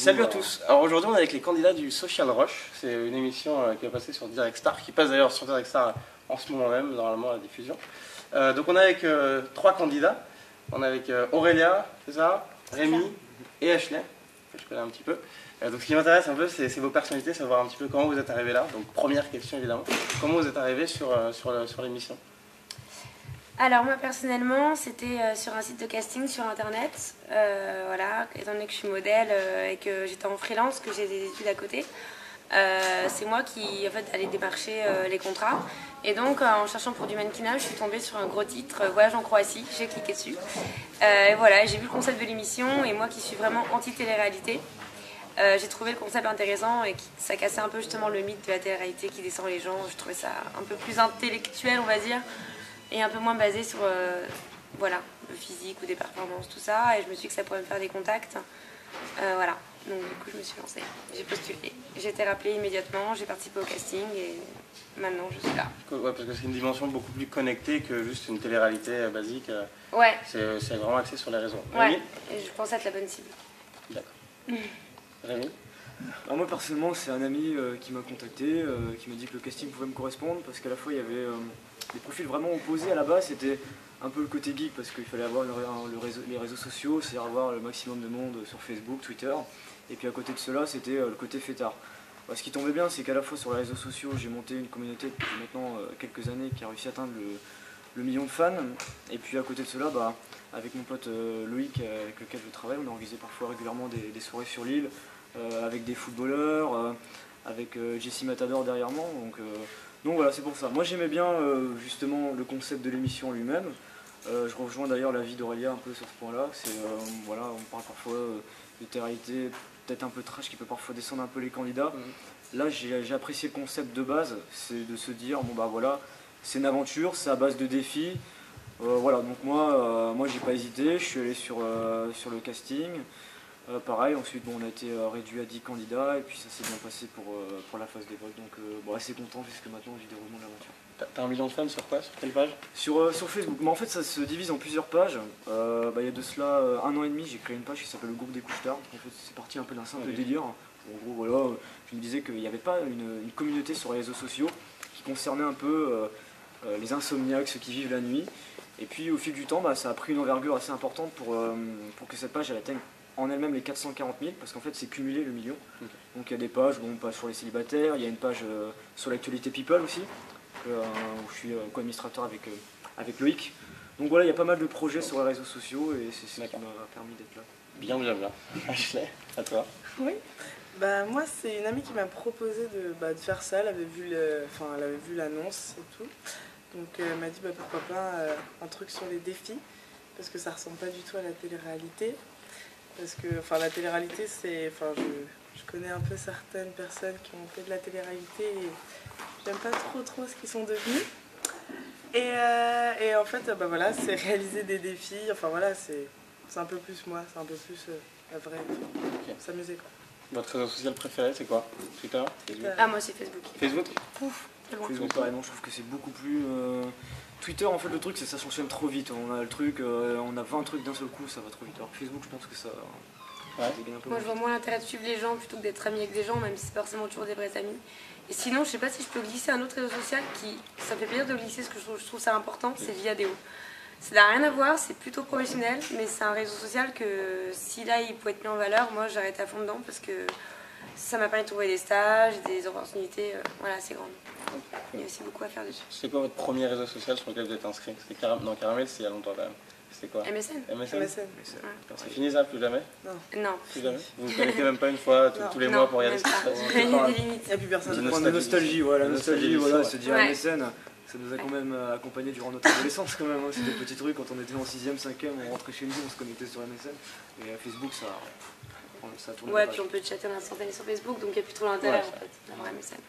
Salut à tous. Alors aujourd'hui on est avec les candidats du Social Rush. C'est une émission qui va passer sur Direct Star, qui passe d'ailleurs sur Direct Star en ce moment même, normalement à la diffusion. Donc on est avec trois candidats. On est avec Aurélia, c'est ça, Rémi et Ashley, que je connais un petit peu. Donc ce qui m'intéresse un peu, c'est vos personnalités, savoir un petit peu comment vous êtes arrivés là. Donc première question évidemment, comment vous êtes arrivés sur l'émission? Alors moi personnellement c'était sur un site de casting sur internet, voilà, étant donné que je suis modèle et que j'étais en freelance, que j'ai des études à côté, c'est moi qui en fait allais démarcher les contrats, et donc en cherchant pour du mannequinage je suis tombée sur un gros titre, Voyage en Croatie, j'ai cliqué dessus, et voilà, j'ai vu le concept de l'émission, et moi qui suis vraiment anti-télé-réalité, j'ai trouvé le concept intéressant et ça cassait un peu justement le mythe de la télé-réalité qui descend les gens. Je trouvais ça un peu plus intellectuel on va dire, et un peu moins basé sur voilà, le physique ou des performances, tout ça, et je me suis dit que ça pourrait me faire des contacts, voilà, donc du coup je me suis lancée, j'ai postulé, j'ai été rappelée immédiatement, j'ai participé au casting et maintenant je suis là. Ouais, parce que c'est une dimension beaucoup plus connectée que juste une télé-réalité basique. Ouais. C'est vraiment axé sur les réseaux. Ouais, Rémi, et je pense être la bonne cible. d'accord. Rémi? Alors moi personnellement c'est un ami qui m'a contacté, qui m'a dit que le casting pouvait me correspondre parce qu'à la fois il y avait des profils vraiment opposés. À la base c'était un peu le côté geek parce qu'il fallait avoir les réseaux sociaux, c'est-à-dire avoir le maximum de monde sur Facebook, Twitter, et puis à côté de cela c'était le côté fêtard. Ce qui tombait bien c'est qu'à la fois sur les réseaux sociaux j'ai monté une communauté depuis maintenant quelques années qui a réussi à atteindre le million de fans, et puis à côté de cela avec mon pote Loïc avec lequel je travaille, on a organisé parfois régulièrement des soirées sur l'île, avec des footballeurs, avec Jessie Matador derrière moi, donc voilà, c'est pour ça. Moi j'aimais bien justement le concept de l'émission lui-même. Je rejoins d'ailleurs l'avis d'Aurélia un peu sur ce point-là. Voilà, on parle parfois de télé-réalité peut-être un peu trash qui peut parfois descendre un peu les candidats. Là j'ai apprécié le concept de base, c'est de se dire bon bah voilà, c'est une aventure, c'est à base de défis. Voilà, donc moi j'ai pas hésité, je suis allé sur le casting. Pareil, ensuite on a été réduit à 10 candidats et puis ça s'est bien passé pour la phase des votes, donc bon, assez content jusque maintenant du déroulement de l'aventure. T'as 1 million de fans sur quoi? Sur quelle page? Sur Facebook, mais en fait ça se divise en plusieurs pages. Il y a de cela 1 an et demi, j'ai créé une page qui s'appelle le groupe des couches tard. En fait c'est parti un peu d'un simple délire. En gros voilà, je me disais qu'il n'y avait pas une communauté sur les réseaux sociaux qui concernait un peu les insomniaques, ceux qui vivent la nuit. Et puis au fil du temps, ça a pris une envergure assez importante pour que cette page elle atteigne en elle-même les 440 000, parce qu'en fait c'est cumulé le million. Okay. Donc il y a des pages pas sur les célibataires, il y a une page sur l'actualité people aussi, où je suis co-administrateur avec Loïc. Donc voilà, il y a pas mal de projets sur les réseaux sociaux et c'est ce qui m'a permis d'être là. Bien. Ashley, à toi. Oui, moi c'est une amie qui m'a proposé de faire ça, elle avait vu l'annonce et tout. Donc elle m'a dit pourquoi pas un truc sur les défis, parce que ça ressemble pas du tout à la télé-réalité. Parce que la télé-réalité, je connais un peu certaines personnes qui ont fait de la télé-réalité et j'aime pas trop ce qu'ils sont devenus. Et en fait, voilà, c'est réaliser des défis, c'est un peu plus moi, c'est un peu plus la vraie, s'amuser quoi. Votre réseau social préféré, c'est quoi? Twitter? Facebook. Ah, moi c'est Facebook. Facebook? Pouf, Facebook, carrément, je trouve que c'est beaucoup plus... Twitter, en fait, le truc, c'est que ça fonctionne trop vite. On a le truc, on a 20 trucs d'un seul coup, ça va trop vite. Alors Facebook, je pense que ça dégaine un peu. Moi, je vois moins l'intérêt de suivre les gens plutôt que d'être ami avec des gens, même si c'est pas forcément toujours des vrais amis. Et sinon, je sais pas si je peux glisser un autre réseau social ça me fait plaisir de glisser, ce que je trouve ça important, c'est Viadeo. Ça n'a rien à voir, c'est plutôt professionnel, mais c'est un réseau social que si là il pouvait être mis en valeur, moi j'arrête à fond dedans parce que ça m'a permis de trouver des stages, des opportunités, voilà, c'est grand. Il y a aussi beaucoup à faire dessus. C'est quoi votre premier réseau social sur lequel vous êtes inscrit? C'était dans Caramel, c'est il y a longtemps quand même. C'était quoi? MSN. MSN. Ouais. C'est fini ça, plus jamais? Non. Plus jamais? Vous ne connectez même pas une fois tous les mois pour regarder ce qui se passe? Il y a des limites. Il n'y a plus personne. La nostalgie, voilà, se dire MSN. Ça nous a quand même accompagnés durant notre adolescence quand même, c'était des petits trucs, quand on était en 6ème, 5ème, on rentrait chez nous, on se connectait sur MSN, et Facebook ça tourne. Ouais, puis on peut chatter en instantané sur Facebook, donc il n'y a plus trop l'intérêt en fait d'avoir MSN.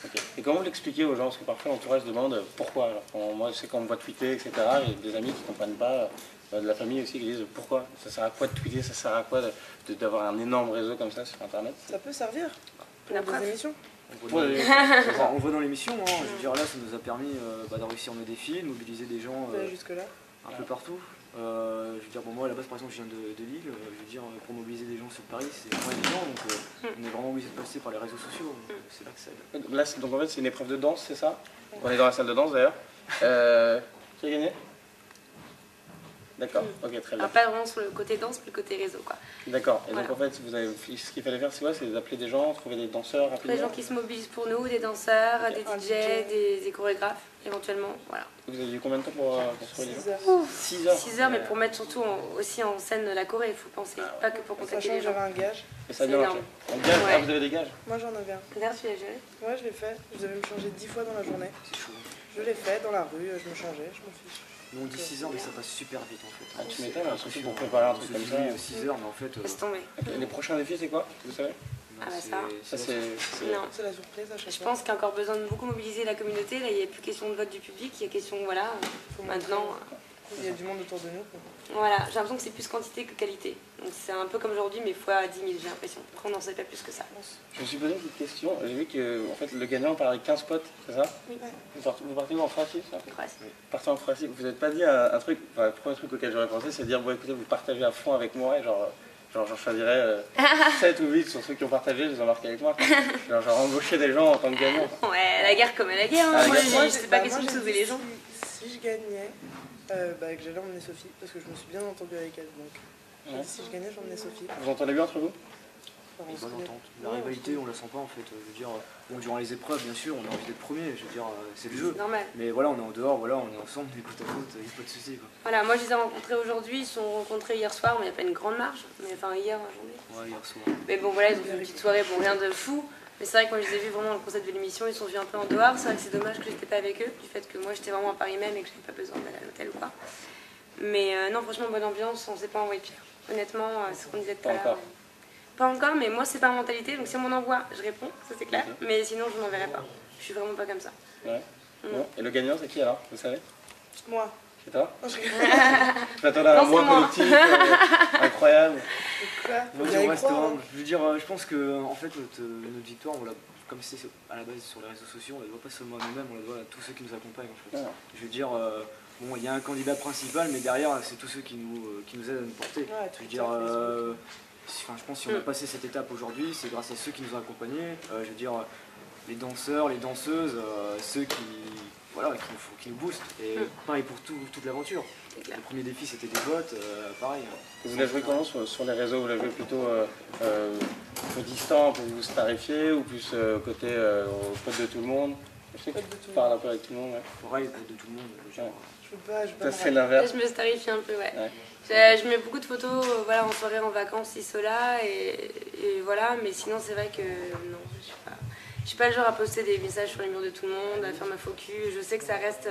Okay. Et comment vous l'expliquez aux gens? Parce que parfois l'entourage demande pourquoi. Alors, moi je sais quand on me voit tweeter, etc., il y a des amis qui ne comprennent pas, de la famille aussi qui disent pourquoi? Ça sert à quoi de tweeter? Ça sert à quoi d'avoir un énorme réseau comme ça sur internet? Ça peut servir pour des émissions. On voit dans l'émission, je veux dire là ça nous a permis de réussir nos défis, de mobiliser des gens jusque là. Un peu partout. Je veux dire, bon, moi à la base par exemple je viens de Lille, je veux dire, pour mobiliser des gens sur Paris c'est moins évident, donc on est vraiment obligé de passer par les réseaux sociaux, c'est là que ça aide. Là, donc en fait, c'est une épreuve de danse, c'est ça? On est dans la salle de danse d'ailleurs. Qui a gagné? D'accord, ok, très bien. Alors, pas vraiment sur le côté danse, mais le côté réseau, quoi. D'accord, et Voilà. donc en fait, ce qu'il fallait faire, c'est quoi? C'est d'appeler des gens, trouver des danseurs Après, rapidement. les gens qui se mobilisent pour nous, des danseurs, Ok. des Un DJ, DJ. des chorégraphes, éventuellement, voilà. Vous avez eu combien de temps pour trouver les 6 gens? heures. 6 heures. 6 heures, mais pour mettre surtout aussi en scène la Corée, il faut penser, pas que pour contacter Sachant les que gens. j'avais un gage. Et ça a c'est bien marché. énorme. Un gage? Ouais. Ah, vous avez des gages? Moi j'en avais un. D'ailleurs, tu l'as géré? Ouais, je l'ai fait. Je devais me changer 10 fois dans la journée. C'est chaud. Je l'ai fait dans la rue, je me changeais, je m'en fiche. Nous on dit 6 heures mais ça passe super vite en fait. Ah, tu m'étonnes, surtout pour préparer un truc comme ça. 6 heures mais en fait... Laisse tomber. Ok, les prochains défis, c'est quoi? Vous savez? Ah bah Ça, c'est. Non. C'est la surprise à chaque Je fois. pense qu'il y a encore besoin de beaucoup mobiliser la communauté. Là, il n'y a plus question de vote du public, il y a question, voilà, Faut montrer. maintenant. Il y a du monde autour de nous. quoi. Voilà, j'ai l'impression que c'est plus quantité que qualité. Donc c'est un peu comme aujourd'hui, mais fois 10 000, j'ai l'impression. Après, on n'en sait pas plus que ça. Je me suis posé une petite question. J'ai vu que en fait, le gagnant part avec 15 potes, c'est ça? Oui. Vous partez où en Croatie, ça? Croatie. Vous partez en Croatie. Vous n'avez pas dit un truc, enfin, le premier truc auquel j'aurais pensé, c'est de dire bon, écoutez, vous partagez à fond avec moi, et genre j'en choisirais 7 ou 8 sur ceux qui ont partagé, je les embarque avec moi. Genre embaucher des gens en tant que gagnant. Ouais, la guerre comme à la guerre. Ah, Hein. la Moi, guerre. c'est pas question de sauver les gens. Si je gagnais, que j'allais emmener Sophie, parce que je me suis bien entendue avec elle. Donc Ouais. si je gagnais, j'emmenais Sophie. Vous entendez bien entre vous? Enfin, on Une se bonne connaît. entente. La Ouais, rivalité, on la sent pas en fait. Je veux dire, bon, durant les épreuves, bien sûr, on a envie d'être premier. Je veux dire, c'est le jeu. C'est normal. Mais voilà, on est en dehors, voilà, on est ensemble, des côte à côte, il n'y a pas de soucis. Quoi. Voilà, moi je les ai rencontrés aujourd'hui, ils se sont rencontrés hier soir, mais il n'y a pas une grande marge. Mais enfin, hier, en journée. Ouais, hier soir. Mais bon, voilà, ils ont fait une petite soirée, bon, rien de fou. Mais c'est vrai que moi je les ai vus vraiment dans le concept de l'émission, ils sont vus un peu en dehors. C'est vrai que c'est dommage que j'étais pas avec eux, du fait que moi j'étais vraiment à Paris même et que j'avais pas besoin d'aller à l'hôtel ou quoi. Mais non, franchement, bonne ambiance, on s'est pas envoyé de pierre. Honnêtement, c'est ce qu'on disait tout à Pas l'heure. encore. Pas encore, mais moi c'est pas ma mentalité, donc si on m'en envoie, je réponds, ça c'est clair. Ok. Mais sinon, je n'enverrai pas. Je suis vraiment pas comme ça. Ouais. Mm. Bon. Et le gagnant, c'est qui alors? Vous savez? Moi. C'est toi? Non, je rigole. Je m'attendais à un Non, mois c'est moi. collectif incroyable. Quoi Faut Faut dire y au restaurant. croire. Je veux dire, je pense que en fait notre victoire, on l'a, comme c'est à la base sur les réseaux sociaux, on la doit pas seulement à nous-mêmes, on la doit à tous ceux qui nous accompagnent en fait. Ouais. Je veux dire, bon, il y a un candidat principal, mais derrière, c'est tous ceux qui nous aident à nous porter. Ouais, Je veux Twitter, dire, Facebook. enfin, je pense que si on a passé cette étape aujourd'hui, c'est grâce à ceux qui nous ont accompagnés. Je veux dire, les danseurs, les danseuses, ceux voilà, qui nous boostent. Et pareil pour toute l'aventure. C'est clair. Le premier défi, c'était des votes, pareil. Vous la jouez comment sur les réseaux? Vous la jouez plutôt peu distant pour vous starifier ou plus côté au pote de tout le monde? Je sais que Pote de tout tu le parles monde. un peu avec tout le monde. Ouais. Pareil de tout le monde. Je veux dire, Ouais. Je veux pas Ça, c'est me Là, l'inverse. je me starifie un peu, ouais. Ouais. Je mets beaucoup de photos voilà, en soirée, en vacances, ici, cela, et voilà, mais sinon c'est vrai que non, je suis pas le genre à poster des messages sur les murs de tout le monde, à faire ma focus. Je sais que ça reste,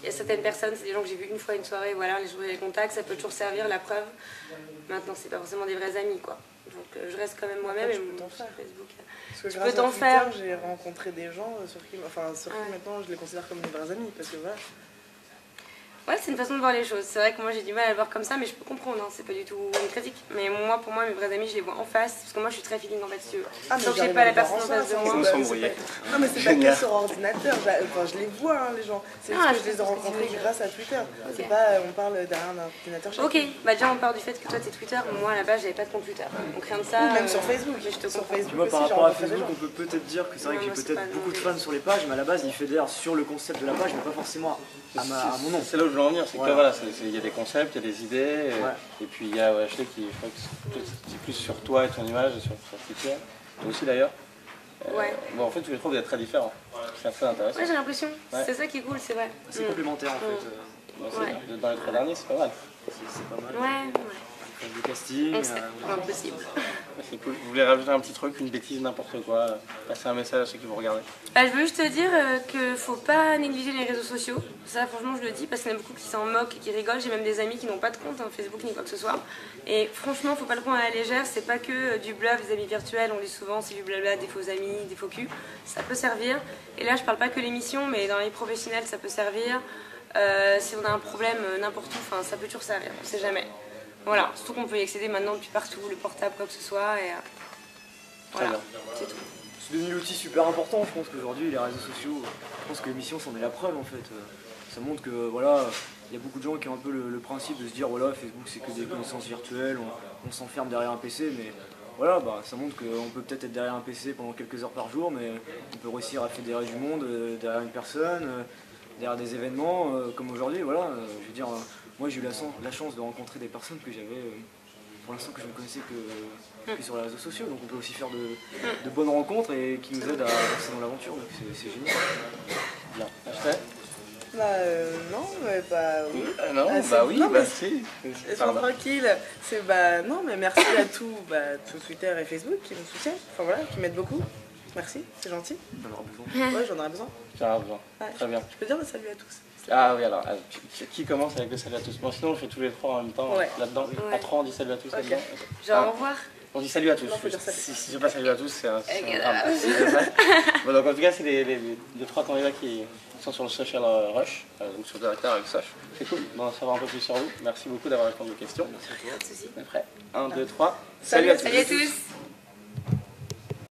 il y a certaines personnes, c'est des gens que j'ai vus une fois une soirée, voilà, les contacts, ça peut toujours servir, la preuve. Maintenant, c'est pas forcément des vrais amis, quoi. Donc je reste quand même moi-même Après, et tu peux mon t'en faire. Facebook. Parce que Tu grâce peux t'en à Twitter, faire. j'ai rencontré des gens sur qui Ouais. maintenant je les considère comme des vrais amis. Parce que voilà. Ouais, c'est une façon de voir les choses. C'est vrai que moi j'ai du mal à le voir comme ça, mais je peux comprendre, hein. C'est pas du tout une critique. Mais moi, pour moi, mes vrais amis, je les vois en face, parce que moi je suis très feeling en fait, si tu veux. Ah, mais Tant que j'ai j'arrive pas à la les voir personne en face de face, moi. Sans c'est pas- s'embrouiller. c'est pas- Non, mais c'est pas Génial. que sur ordinateur. Je les vois, hein, les gens. C'est Ah, juste que je je les ai pense que rencontrés c'est- grâce à Twitter. Ok. C'est pas, on parle derrière un ordinateur. chacun. Ok, bah déjà on part du fait que toi t'es Twitter, mais moi à la base j'avais pas de compte Twitter. Donc rien de ça. Ou même sur Facebook. Mais je te Sur comprends. Tu Facebook vois, aussi, par j'ai rapport à rencontré des Facebook, gens. on peut peut-être dire que c'est vrai Non, que j'ai moi, c'est peut-être pas beaucoup de non, fans sur les pages, mais à la base, ils fédèrent sur le concept de la page, mais pas forcément à mon nom. C'est là où je veux en venir, c'est que Voilà. voilà, il y a des concepts, il y a des idées, Ouais. et puis il y a Ashley qui, je crois que c'est plus sur toi et ton image, et sur Twitter, toi aussi d'ailleurs. Ouais. Bon, en fait, tous les trois, vous êtes très différents. C'est très intéressant. Ouais, j'ai l'impression. Ouais. C'est ça qui est cool, c'est vrai. C'est Mm. complémentaire en fait. Bon, Ouais. Dans les 3 derniers, c'est pas mal. C'est pas mal. Ouais, ouais. On fait des castings. Donc c'est impossible. Ouais, c'est cool. Vous voulez rajouter un petit truc, une bêtise, n'importe quoi, passer un message à ceux qui vous regardent? Bah, je veux juste te dire qu'il faut pas négliger les réseaux sociaux. Ça, franchement, je le dis parce qu'il y en a beaucoup qui s'en moquent et qui rigolent. J'ai même des amis qui n'ont pas de compte hein, Facebook ni quoi que ce soit. Et franchement, faut pas le prendre à la légère. C'est pas que du bluff, des amis virtuels. On dit souvent, c'est du blabla, des faux amis, des faux culs. Ça peut servir. Et là, je parle pas que l'émission, mais dans les professionnels, ça peut servir. Si on a un problème n'importe où, enfin, ça peut toujours servir. On sait jamais. Voilà. Surtout qu'on peut y accéder maintenant depuis partout, le portable, quoi que ce soit. Et Très voilà, bien. c'est tout. C'est devenu l'outil super important, je pense qu'aujourd'hui, les réseaux sociaux, je pense que l'émission c'en est la preuve en fait. ça montre que voilà, il y a beaucoup de gens qui ont un peu le principe de se dire voilà, Facebook c'est que des connaissances virtuelles, on s'enferme derrière un PC, mais voilà, bah, ça montre qu'on peut peut-être être derrière un PC pendant quelques heures par jour, mais on peut réussir à fédérer du monde derrière une personne, derrière des événements comme aujourd'hui. Voilà, je veux dire, moi j'ai eu la chance de rencontrer des personnes que j'avais pour l'instant que je ne connaissais que sur les réseaux sociaux, donc on peut aussi faire de bonnes rencontres et qui nous aident à avancer dans l'aventure, donc c'est génial. Bien. Acheté? Non, mais bah oui. Non, Ah, bah oui, non, bah mais si. sois tranquille. C'est bah non, mais merci à tout Twitter et Facebook qui me soutiennent. Enfin voilà, qui m'aident beaucoup. Merci, c'est gentil. On en aura besoin. Ouais, j'en aurais besoin. Tu as besoin. Ouais, Très bien. Je peux dire le salut à tous. Ah oui, alors, qui commence avec le salut à tous? Bon, sinon on fait tous les trois en même temps, Ouais. là-dedans. Ouais. À trois, on dit salut à tous Ok. là-dedans. Genre, Ah. au revoir. On dit salut à tous. Non, faut dire salut. Si c'est pas salut à tous, c'est un Ok. drame. Bon, donc en tout cas, c'est les trois candidats qui sont sur le Social Rush, donc sur le directeur avec Soch. C'est cool d'en savoir un peu plus sur vous. Merci beaucoup d'avoir répondu aux questions. Pas de soucis. On est prêt? 1, 2, 3. Salut à tous. Salut à tous.